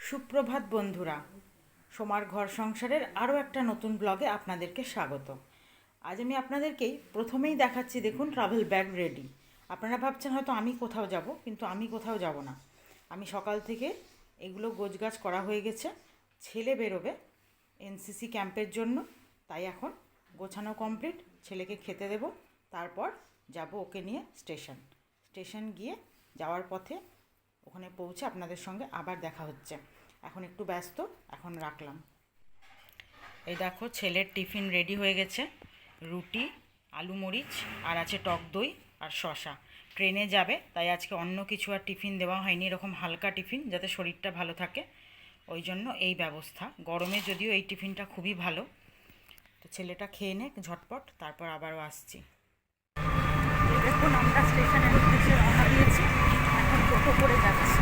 সুপ্রভাত বন্ধুরা, সোমার ঘর সংসারের আরও একটা নতুন ব্লগে আপনাদেরকে স্বাগত। আজ আমি আপনাদেরকেই প্রথমেই দেখাচ্ছি, দেখুন ট্রাভেল ব্যাগ রেডি। আপনারা ভাবছেন হয়তো আমি কোথাও যাব, কিন্তু আমি কোথাও যাব না। আমি সকাল থেকে এগুলো গোছগাছ করা হয়ে গেছে। ছেলে বেরোবে এনসিসি ক্যাম্পের জন্য, তাই এখন গোছানো কমপ্লিট। ছেলেকে খেতে দেব, তারপর যাব ওকে নিয়ে স্টেশন গিয়ে যাওয়ার পথে ওখানে পৌঁছে আপনাদের সঙ্গে আবার দেখা হচ্ছে। এখন একটু ব্যস্ত, এখন রাখলাম। এই দেখো ছেলের টিফিন রেডি হয়ে গেছে, রুটি, আলু মরিচ, আর আছে টক দই আর শশা। ট্রেনে যাবে তাই আজকে অন্য কিছু আর টিফিন দেওয়া হয়নি, এরকম হালকা টিফিন যাতে শরীরটা ভালো থাকে, ওই জন্য এই ব্যবস্থা। গরমে যদিও এই টিফিনটা খুবই ভালো। তো ছেলেটা খেয়ে নে ঝটপট, তারপর আবারও আসছি। দেখুন আমরা স্টেশনের উদ্দেশ্যে রওনা দিয়েছি, এখন টোটো করে যাচ্ছি।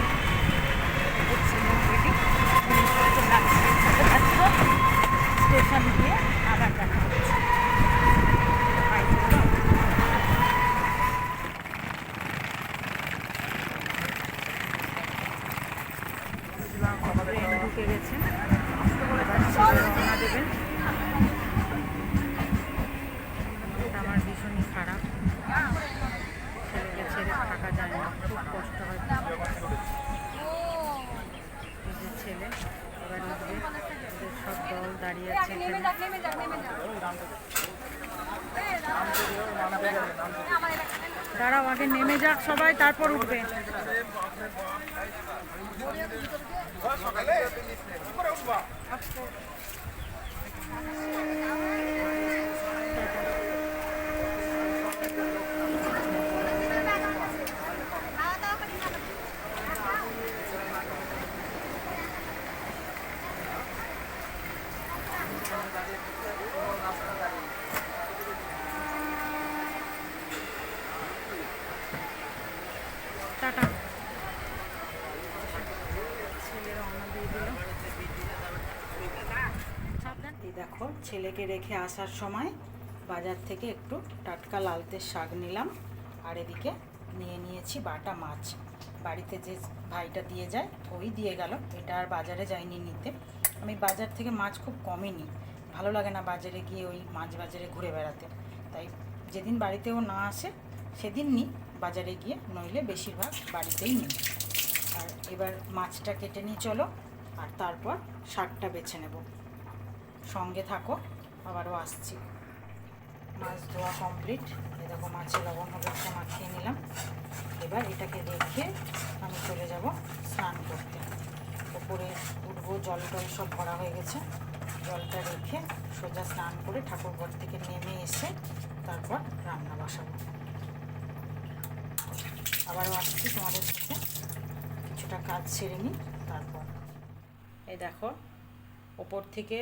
স্টেশন গিয়ে আবার দেখা হচ্ছে। ট্রেন ঢুকে গেছে, রওনা দেবেন। আমার ভীষণই খারাপ, ছেলেকে ছেড়ে থাকা যায় না, খুব কষ্ট হয়। এই যে ছেলে এবার উঠবে, ওদের সব দল দাঁড়িয়ে আছে। দাঁড়াও, আগে নেমে যাক সবাই, তারপর উঠবে। টাটা। ছেলে রওনা দিয়ে দিল। এই দেখো ছেলেকে রেখে আসার সময় বাজার থেকে একটু টাটকা লালতে শাক নিলাম, আর এদিকে নিয়ে নিয়েছি বাটা মাছ। বাড়িতে যে ভাইটা দিয়ে যায় ওই দিয়ে গেল, এটা আর বাজারে যাইনি নিতে। আমি বাজার থেকে মাছ খুব কমই নিই, ভালো লাগে না বাজারে গিয়ে ওই মাছ বাজারে ঘুরে বেড়াতে। তাই যেদিন বাড়িতেও না আসে সেদিন নিই বাজারে গিয়ে, নইলে বেশিরভাগ বাড়িতেই নিই। আর এবার মাছটা কেটে নিয়ে চলো, আর তারপর শাকটা বেছে নেব। সঙ্গে থাকো, আবারও আসছি। মাছ ধোয়া কমপ্লিট। এই দেখো মাছে লবণ হলুদটা মাখিয়ে নিলাম। এবার এটাকে রেখে আমি চলে যাব স্নান করতে। ওপরে উঠবো, জল টল সব ভরা হয়ে গেছে। জলটা রেখে সোজা স্নান করে ঠাকুরঘর থেকে নেমে এসে তারপর রান্না বসাবো। আবারও আসছি তোমাদের সাথে, কিছুটা কাজ সেরে নিই তারপর। এই দেখো ওপর থেকে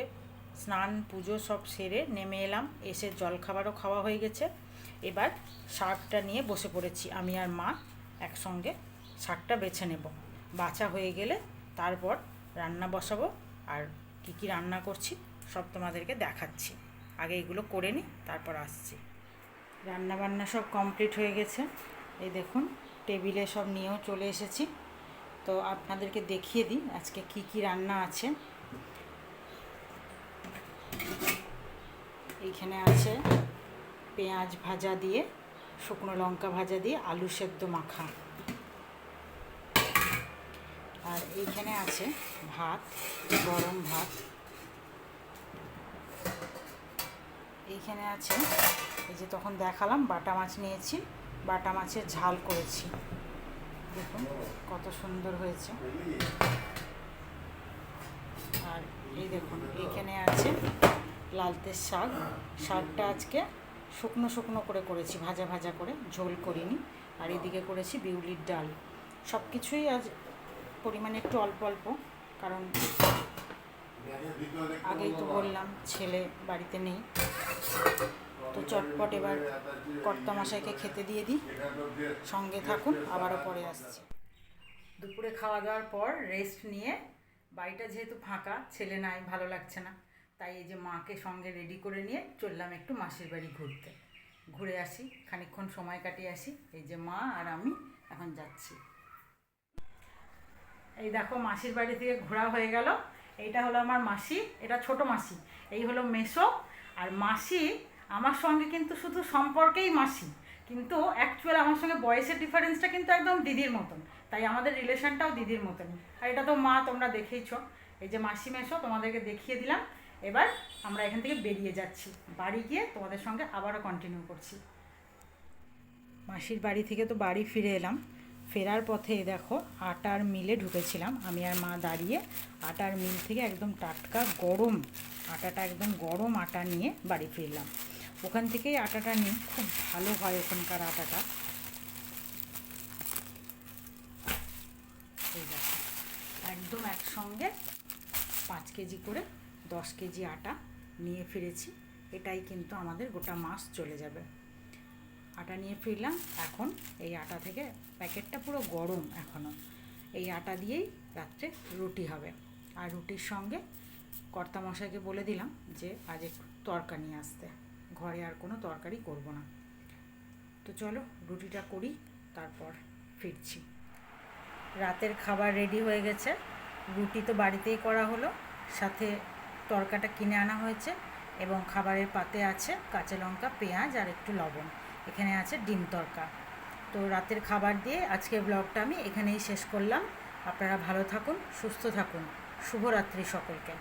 স্নান পুজো সব সেরে নেমে এলাম, এসে জলখাবারও খাওয়া হয়ে গেছে। এবার শাকটা নিয়ে বসে পড়েছি, আমি আর মা একসঙ্গে শাকটা বেছে নেব। বাছা হয়ে গেলে তারপর রান্না বসাবো, আর কি কি রান্না করছি সব তোমাদেরকে দেখাচ্ছি। আগে এগুলো করে নিই, তারপর আসছি। রান্না বান্না সব কমপ্লিট হয়ে গেছে। এই দেখুন টেবিলে সব নিয়েও চলে এসেছি। তো আপনাদেরকে দেখিয়ে দিই আজকে কি কি রান্না আছে। এইখানে আছে পেঁয়াজ ভাজা দিয়ে, শুকনো লঙ্কা ভাজা দিয়ে আলু সেদ্ধ মাখা। আর এইখানে আছে ভাত, গরম ভাত। এইখানে আছে এই যে তখন দেখালাম বাটা মাছ নিয়েছি, বাটা মাছের ঝাল করেছি। দেখুন কত সুন্দর হয়েছে। আর এই দেখুন এইখানে আছে লালতে শাক। শাকটা আজকে শুকনো শুকনো করে করেছি, ভাজা ভাজা করে, ঝোল করিনি। আর এদিকে করেছি বিউলির ডাল। সব কিছুই আজ পরিমাণে একটু অল্প অল্প, কারণ আগেই তো বললাম ছেলে বাড়িতে নেই। তো চটপট এবার কর্তামশাইকে খেতে দিয়ে দিই। সঙ্গে থাকুন, আবারও পরে আসছি। দুপুরে খাওয়া দাওয়ার পর রেস্ট নিয়ে, বাড়িটা যেহেতু ফাঁকা, ছেলে নাই, ভালো লাগছে না, তাই এই যে মাকে সঙ্গে রেডি করে নিয়ে চললাম একটু মাসির বাড়ি ঘুরতে। ঘুরে আসি, খানিকক্ষণ সময় কাটিয়ে আসি। এই যে মা আর আমি এখন যাচ্ছি। এই দেখো মাসির বাড়ি থেকে ঘোরা হয়ে গেল। এইটা হলো আমার মাসি, এটা ছোট মাসি, এই হলো মেসো। আর মাসি আমার সঙ্গে কিন্তু শুধু সম্পর্কেই মাসি, কিন্তু অ্যাকচুয়াল আমার সঙ্গে বয়সের ডিফারেন্সটা কিন্তু একদম দিদির মতন, তাই আমাদের রিলেশনটাও দিদির মতনই। আর এটা তো মা, তোমরা দেখেইছো। এই যে মাসি মেসো তোমাদেরকে দেখিয়ে দিলাম। এবার আমরা এখান থেকে বেরিয়ে যাচ্ছি, বাড়ি গিয়ে তোমাদের সঙ্গে আবারও কন্টিনিউ করছি। মাসির বাড়ি থেকে তো বাড়ি ফিরে এলাম। ফেরার পথে দেখো আটার মিলে ঢুকেছিলাম আমি আর মা দাঁড়িয়ে। আটার মিল থেকে একদম টাটকা গরম আটাটা, একদম গরম আটা নিয়ে বাড়ি ফিরলাম। ওখান থেকেই আটাটা নিই, খুব ভালো হয় ওখানকার আটাটা। এই দেখো একদম একসঙ্গে 5 কেজি করে 10 কেজি আটা নিয়ে ফিরেছি। এটাই কিন্তু আমাদের গোটা মাস চলে যাবে। আটা নিয়ে ফিরলাম। এখন এই আটা থেকে, প্যাকেটটা পুরো গরম এখনও, এই আটা দিয়েই রাত্রে রুটি হবে। আর রুটির সঙ্গে কর্তামশাইকে বলে দিলাম যে আজ একটু তরকা নিয়ে আসতে, ঘরে আর কোনো তরকারি করব না। তো চলো রুটিটা করি, তারপর ফিরছি। রাতের খাবার রেডি হয়ে গেছে। রুটি তো বাড়িতেই করা হলো, সাথে তরকাটা কিনে আনা হয়েছে, এবং খাবারের পাতে আছে কাঁচা লঙ্কা, পেঁয়াজ আর একটু লবণ। এখানে আছে ডিম তরকা। তো রাতের খাবার দিয়ে আজকের ব্লগটা আমি এখানেই শেষ করলাম। আপনারা ভালো থাকুন, সুস্থ থাকুন। শুভরাত্রি সকলকে।